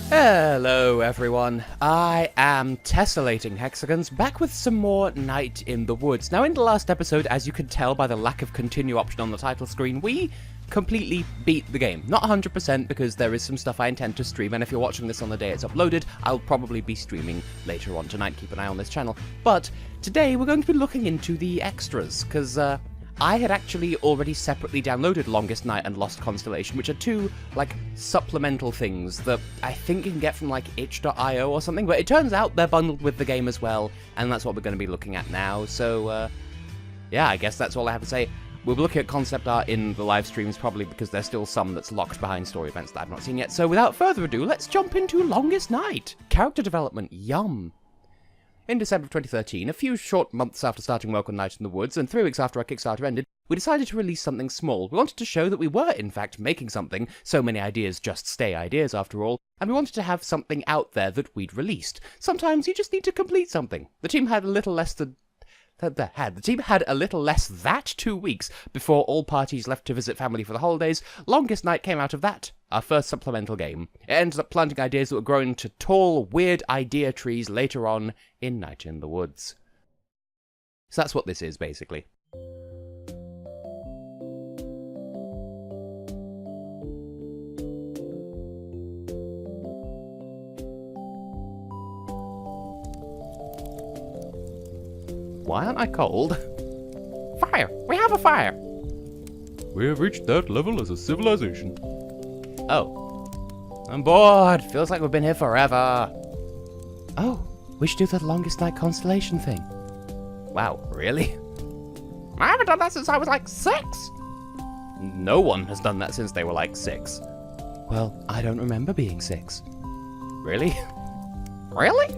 Hello everyone, I am Tessellating Hexagons, back with some more Night in the Woods. Now in the last episode, as you can tell by the lack of continue option on the title screen, we completely beat the game. Not 100% because there is some stuff I intend to stream, and if you're watching this on the day it's uploaded, I'll probably be streaming later on tonight, keep an eye on this channel. But today we're going to be looking into the extras, because I had actually already separately downloaded Longest Night and Lost Constellation, which are two, supplemental things that I think you can get from, itch.io or something, but it turns out they're bundled with the game as well, and that's what we're going to be looking at now, so, yeah, I guess that's all I have to say. We'll be looking at concept art in the live streams, probably because there's still some that's locked behind story events that I've not seen yet, so without further ado, let's jump into Longest Night! Character development, yum! In December of 2013, a few short months after starting work on Night in the Woods, and 3 weeks after our Kickstarter ended, we decided to release something small. We wanted to show that we were, in fact, making something. So many ideas just stay ideas, after all. And we wanted to have something out there that we'd released. Sometimes you just need to complete something. The team had a little less than... The team had a little less that 2 weeks before all parties left to visit family for the holidays. Longest Night came out of that, our first supplemental game. It ended up planting ideas that were grown into tall, weird idea trees later on in Night in the Woods. So that's what this is, basically. Why aren't I cold? Fire! We have a fire! We have reached that level as a civilization. Oh. I'm bored! Feels like we've been here forever. Oh, we should do the Longest Night Constellation thing. Wow, really? I haven't done that since I was 6! No one has done that since they were 6. Well, I don't remember being 6. Really? Really?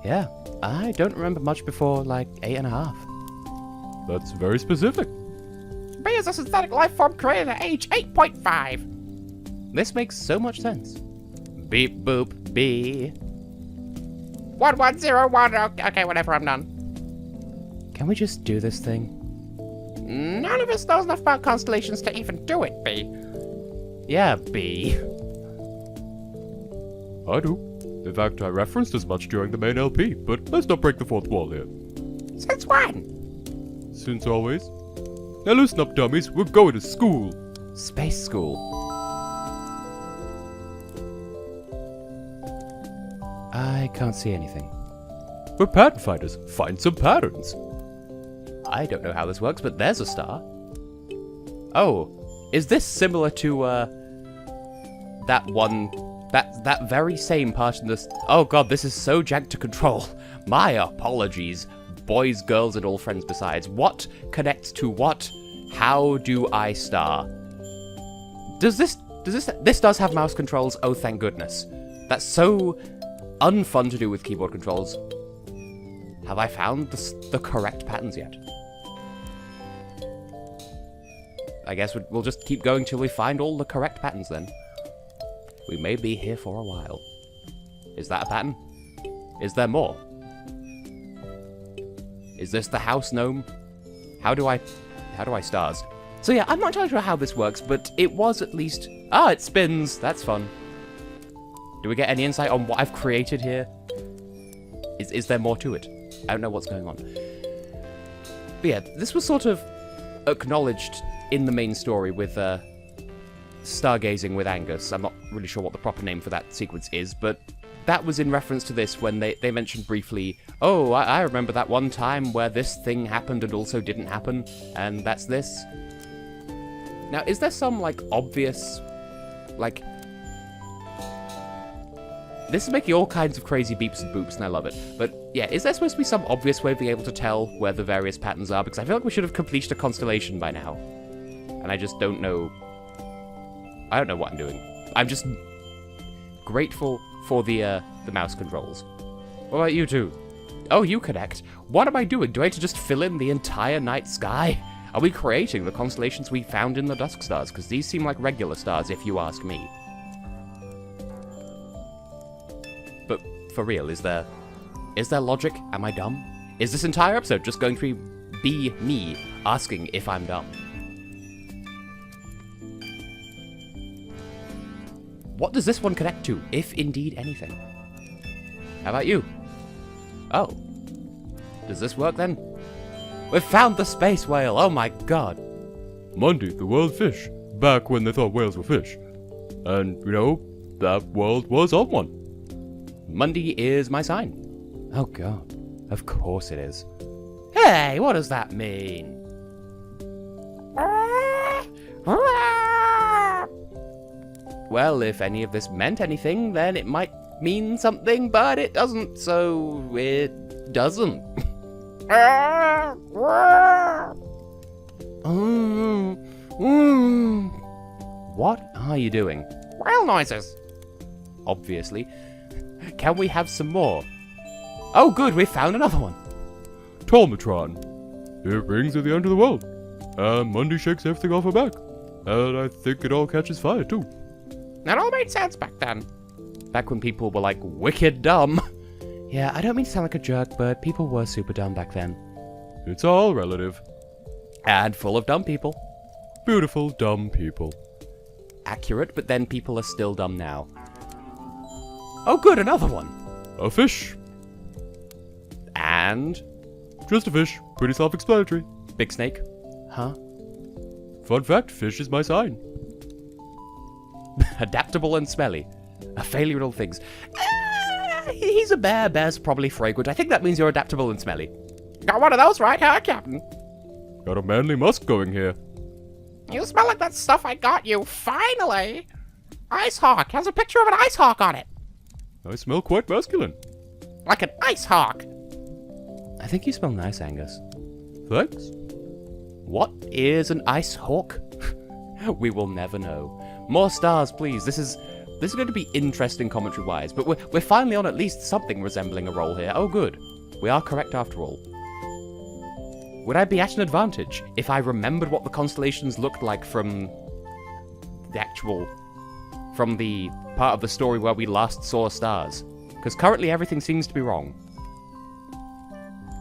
Yeah. I don't remember much before, 8.5. That's very specific. B is a synthetic life form created at age 8.5. This makes so much sense. Beep boop B. 1101. Okay, whatever, I'm done. Can we just do this thing? None of us knows enough about constellations to even do it, B. Yeah, B. I do. In fact, I referenced as much during the main LP, but let's not break the fourth wall here. Since when? Since always. Now listen up, dummies, we're going to school. Space school. I can't see anything. We're pattern finders. Find some patterns. I don't know how this works, but there's a star. Oh, is this similar to, that one... That very same part in this... Oh god, this is so jagged to control. My apologies, boys, girls, and all friends besides. What connects to what? How do I star? This does have mouse controls, oh thank goodness. That's so unfun to do with keyboard controls. Have I found the correct patterns yet? I guess we'll just keep going till we find all the correct patterns then. We may be here for a while. Is that a pattern? Is there more? Is this the house gnome? How do I stars? So yeah, I'm not entirely sure how this works, but it was at least... Ah, it spins! That's fun. Do we get any insight on what I've created here? Is there more to it? I don't know what's going on. But yeah, this was sort of acknowledged in the main story with, stargazing with Angus. I'm not really sure what the proper name for that sequence is, but that was in reference to this when they mentioned briefly, oh, I remember that one time where this thing happened and also didn't happen, and that's this. Now, is there some, obvious, this is making all kinds of crazy beeps and boops, and I love it. But, yeah, is there supposed to be some obvious way of being able to tell where the various patterns are? Because I feel like we should have completed a constellation by now. And I just don't know... I don't know what I'm doing. I'm just grateful for the mouse controls. What about you two? Oh, you connect. What am I doing? Do I have to just fill in the entire night sky? Are we creating the constellations we found in the dusk stars? Because these seem like regular stars, if you ask me. But for real, is there logic? Am I dumb? Is this entire episode just going to be me asking if I'm dumb? What does this one connect to, if indeed anything? How about you? Oh. Does this work then? We've found the space whale, oh my god. Monday, the world fish. Back when they thought whales were fish. And, you know, that world was on one. Monday is my sign. Oh god. Of course it is. Hey, what does that mean? Well, if any of this meant anything, then it might mean something, but it doesn't, so it doesn't. What are you doing? Whale noises. Obviously. Can we have some more? Oh good, we found another one. Talmatron. It rings at the end of the world. And Monday shakes everything off her back. And I think it all catches fire too. That all made sense back then. Back when people were like wicked dumb. Yeah, I don't mean to sound like a jerk, but people were super dumb back then. It's all relative. And full of dumb people. Beautiful, dumb people. Accurate, but then people are still dumb now. Oh good, another one. A fish. And? Just a fish. Pretty self-explanatory. Big snake. Huh? Fun fact, fish is my sign. Adaptable and smelly. A failure in all things. He's a bear. Bear's probably fragrant. I think that means you're adaptable and smelly. Got one of those right, huh, Captain? Got a manly musk going here. You smell like that stuff I got you, finally! Ice Hawk has a picture of an ice hawk on it. I smell quite masculine. Like an ice hawk. I think you smell nice, Angus. Thanks. What is an ice hawk? We will never know. More stars, please. This is going to be interesting commentary-wise, but we're finally on at least something resembling a roll here. Oh, good. We are correct after all. Would I be at an advantage if I remembered what the constellations looked like from the part of the story where we last saw stars? Because currently everything seems to be wrong.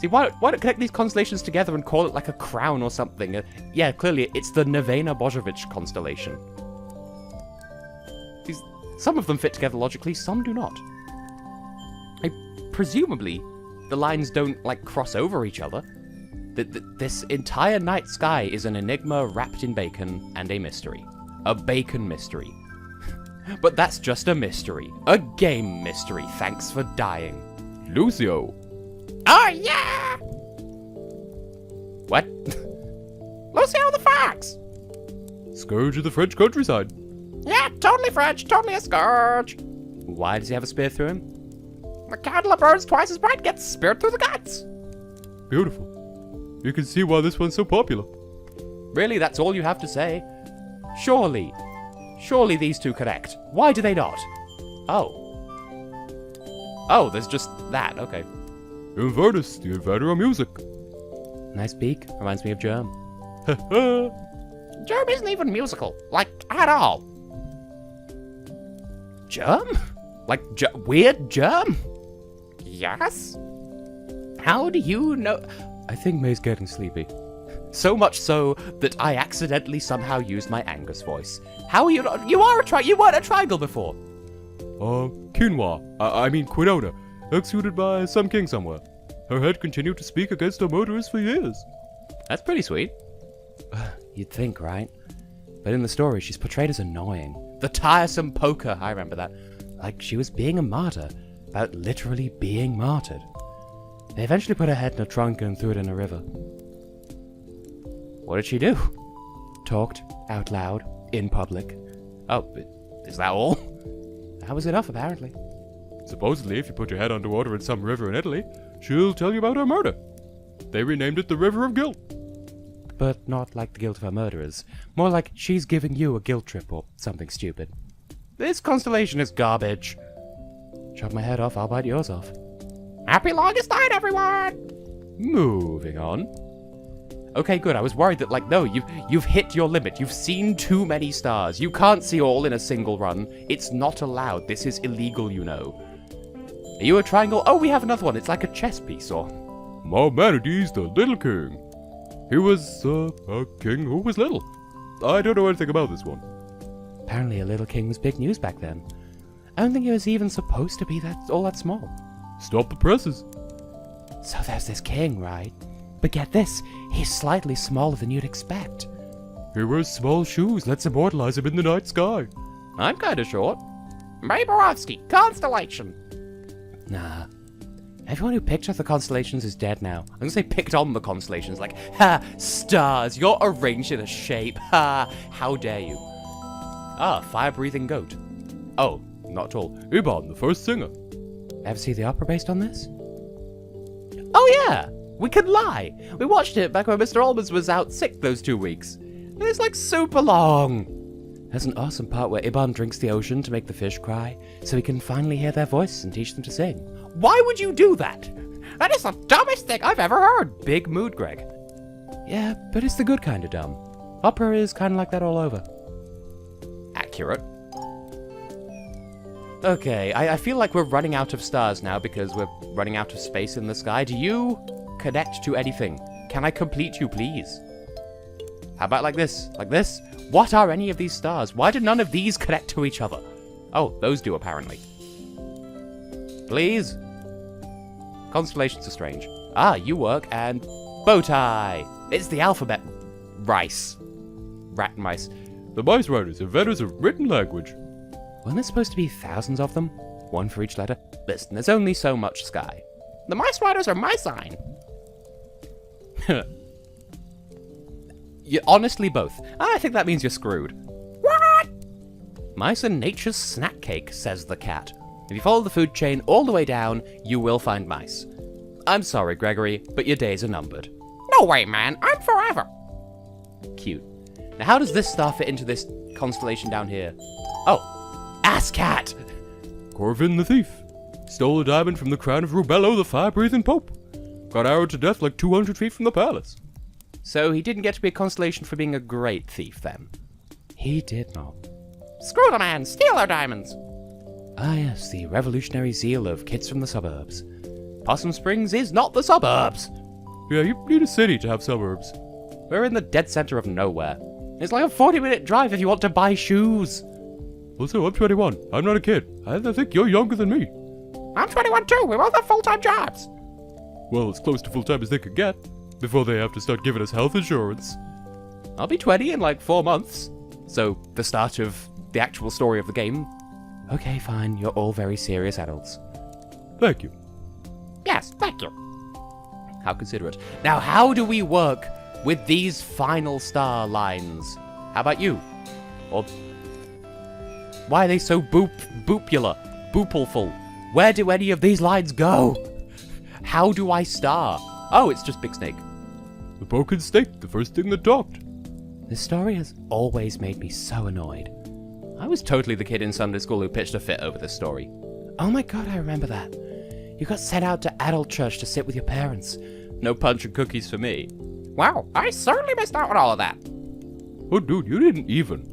See, why don't connect these constellations together and call it like a crown or something? Yeah, clearly it's the Nevena Božović constellation. Some of them fit together logically, some do not. Presumably, the lines don't, like, cross over each other. This entire night sky is an enigma wrapped in bacon and a mystery. A bacon mystery. But that's just a mystery. A game mystery, thanks for dying. Lucio. Oh, yeah! What? Lucio the Fox! Scourge of the French countryside. Yeah, totally French, totally a scourge. Why does he have a spear through him? The candle that burns twice as bright gets speared through the guts. Beautiful. You can see why this one's so popular. Really, that's all you have to say? Surely these two connect. Why do they not? Oh, there's just that, okay. Inverness, the inventor of music. Nice beak, reminds me of Germ. Germ isn't even musical, like, at all. Germ? Like, weird Germ? Yes? How do you know? I think May's getting sleepy. So much so that I accidentally somehow used my Angus voice. How are you not? You weren't a triangle before. Quinoa. I mean Quinona. Executed by some king somewhere. Her head continued to speak against her murderers for years. That's pretty sweet. You'd think, right? But in the story, she's portrayed as annoying. The tiresome poker, I remember that. Like she was being a martyr. About literally being martyred. They eventually put her head in a trunk and threw it in a river. What did she do? Talked out loud, in public. Oh, is that all? That was enough, apparently. Supposedly, if you put your head underwater in some river in Italy, she'll tell you about her murder. They renamed it the River of Guilt. But not like the guilt of her murderers. More like she's giving you a guilt trip or something stupid. This constellation is garbage. Chop my head off, I'll bite yours off. Happy longest night, everyone! Moving on. Okay, good. I was worried that, like, no, you've hit your limit. You've seen too many stars. You can't see all in a single run. It's not allowed. This is illegal, you know. Are you a triangle? Oh, we have another one. It's like a chess piece, or... Maimonides, the Little King. He was, a king who was little. I don't know anything about this one. Apparently a little king was big news back then. I don't think it was even supposed to be all that small. Stop the presses. So there's this king, right? But get this, he's slightly smaller than you'd expect. He wears small shoes. Let's immortalize him in the night sky. I'm kinda short. Maborowski, Constellation. Nah. Everyone who picked the constellations is dead now. I'm gonna say picked on the constellations, like, ha, stars, you're arranged in a shape, ha, how dare you. Ah, fire-breathing goat. Oh, not at all. Iban, the first singer. Ever see the opera based on this? Oh yeah! We could lie! We watched it back when Mr. Olmers was out sick those 2 weeks. It's like super long! There's an awesome part where Iban drinks the ocean to make the fish cry, so he can finally hear their voices and teach them to sing. Why would you do that? That is the dumbest thing I've ever heard. Big mood, Greg. Yeah, but it's the good kind of dumb. Opera is kind of like that all over. Accurate. Okay, I feel like we're running out of stars now because we're running out of space in the sky. Do you connect to anything? Can I complete you, please? How about like this? Like this? What are any of these stars? Why do none of these connect to each other? Oh, those do apparently. Please? Constellations are strange. Ah, you work and bow tie. It's the alphabet. Rice. Rat and mice. The mice writers inventors of written language. Wasn't there supposed to be thousands of them? One for each letter? Listen, there's only so much sky. The mice riders are my sign. You honestly both. I think that means you're screwed. What? Mice are nature's snack cake, says the cat. If you follow the food chain all the way down, you will find mice. I'm sorry, Gregory, but your days are numbered. No way, man. I'm forever. Cute. Now, how does this star fit into this constellation down here? Oh, ass cat! Corvin the thief. Stole a diamond from the crown of Rubello, the fire-breathing pope. Got arrowed to death like 200 feet from the palace. So he didn't get to be a constellation for being a great thief, then? He did not. Screw the man. Steal our diamonds. Ah yes, the revolutionary zeal of kids from the suburbs. Possum Springs is not the suburbs! Yeah, you need a city to have suburbs. We're in the dead center of nowhere. It's like a 40-minute drive if you want to buy shoes. Also, I'm 21. I'm not a kid. I think you're younger than me. I'm 21 too. We both have full-time jobs. Well, as close to full-time as they could get, before they have to start giving us health insurance. I'll be 20 in like 4 months. So, the start of the actual story of the game. Okay, fine. You're all very serious adults. Thank you. Yes, thank you. How considerate. Now, how do we work with these final star lines? How about you? Or why are they so boopulous? Boopulful? Where do any of these lines go? How do I star? Oh, it's just Big Snake. The broken snake, the first thing that talked. This story has always made me so annoyed. I was totally the kid in Sunday school who pitched a fit over this story. Oh my god, I remember that. You got sent out to adult church to sit with your parents. No punch and cookies for me. Wow, I certainly missed out on all of that. Oh, dude, you didn't even.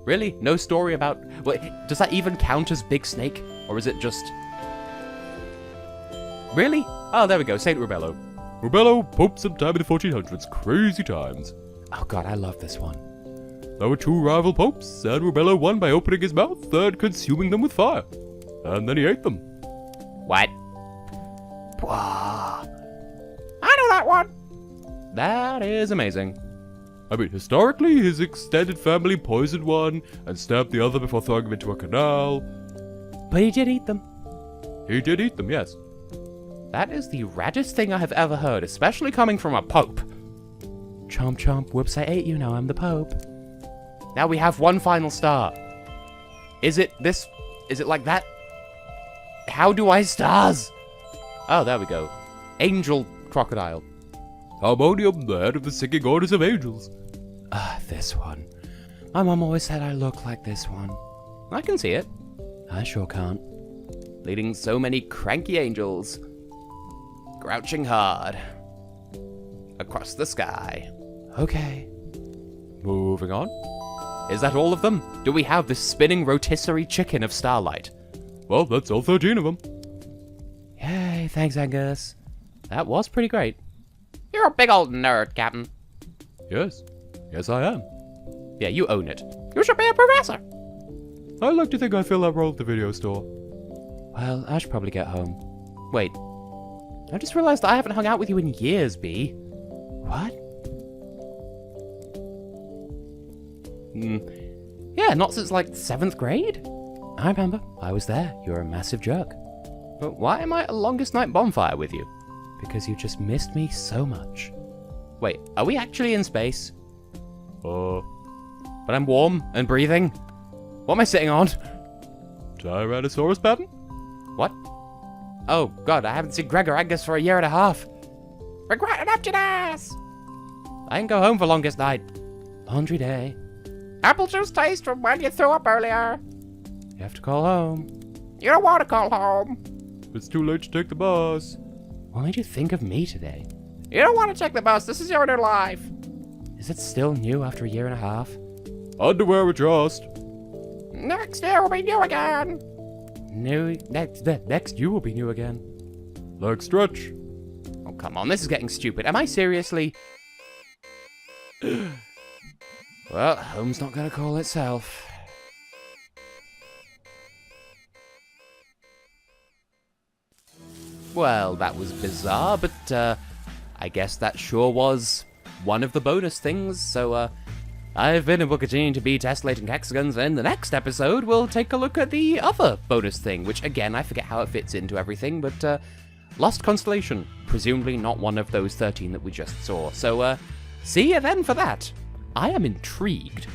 Really? No story about... Wait, does that even count as Big Snake? Or is it just... Really? Oh, there we go. Saint Rubello. Rubello, Pope sometime in the 1400s. Crazy times. Oh god, I love this one. There were two rival popes, and Rubello won by opening his mouth and consuming them with fire. And then he ate them. What? I know that one. That is amazing. I mean, historically, his extended family poisoned one and stabbed the other before throwing him into a canal. But he did eat them. He did eat them, yes. That is the raddest thing I have ever heard, especially coming from a pope. Chomp chomp, whoops, I ate you, now I'm the pope. Now we have one final star. Is it this? Is it like that? How do I stars? Oh, there we go. Angel crocodile. Harmonium, the head of the singing orders of angels. Ah, this one. My mom always said I look like this one. I can see it. I sure can't. Leading so many cranky angels. Crouching hard. Across the sky. Okay. Moving on. Is that all of them? Do we have the spinning rotisserie chicken of starlight? Well, that's all 13 of them. Yay, thanks, Angus. That was pretty great. You're a big old nerd, Captain. Yes. Yes, I am. Yeah, you own it. You should be a professor. I like to think I fill that role at the video store. Well, I should probably get home. Wait. I just realized that I haven't hung out with you in years, B. What? Yeah, not since like 7th grade? I remember. I was there. You're a massive jerk. But why am I at a longest night bonfire with you? Because you just missed me so much. Wait, are we actually in space? But I'm warm and breathing. What am I sitting on? Tyrannosaurus pattern? What? Oh, God, I haven't seen Gregor Angus for a year and a half. Regret an empty ass. I can go home for longest night. Laundry day. Apple juice taste from when you threw up earlier. You have to call home. You don't want to call home. It's too late to take the bus. What made you think of me today? You don't want to take the bus. This is your new life. Is it still new after a year and a half? Underwear adjust. Next year will be new again. Next you will be new again. Leg stretch. Oh, come on, this is getting stupid. Am I seriously? Well, home's not gonna call itself. Well, that was bizarre, but I guess that sure was one of the bonus things, so I've been and will continue to be Tessellating Hexagons, and in the next episode we'll take a look at the other bonus thing, which again, I forget how it fits into everything, but Lost Constellation, presumably not one of those 13 that we just saw, so see you then for that. I am intrigued.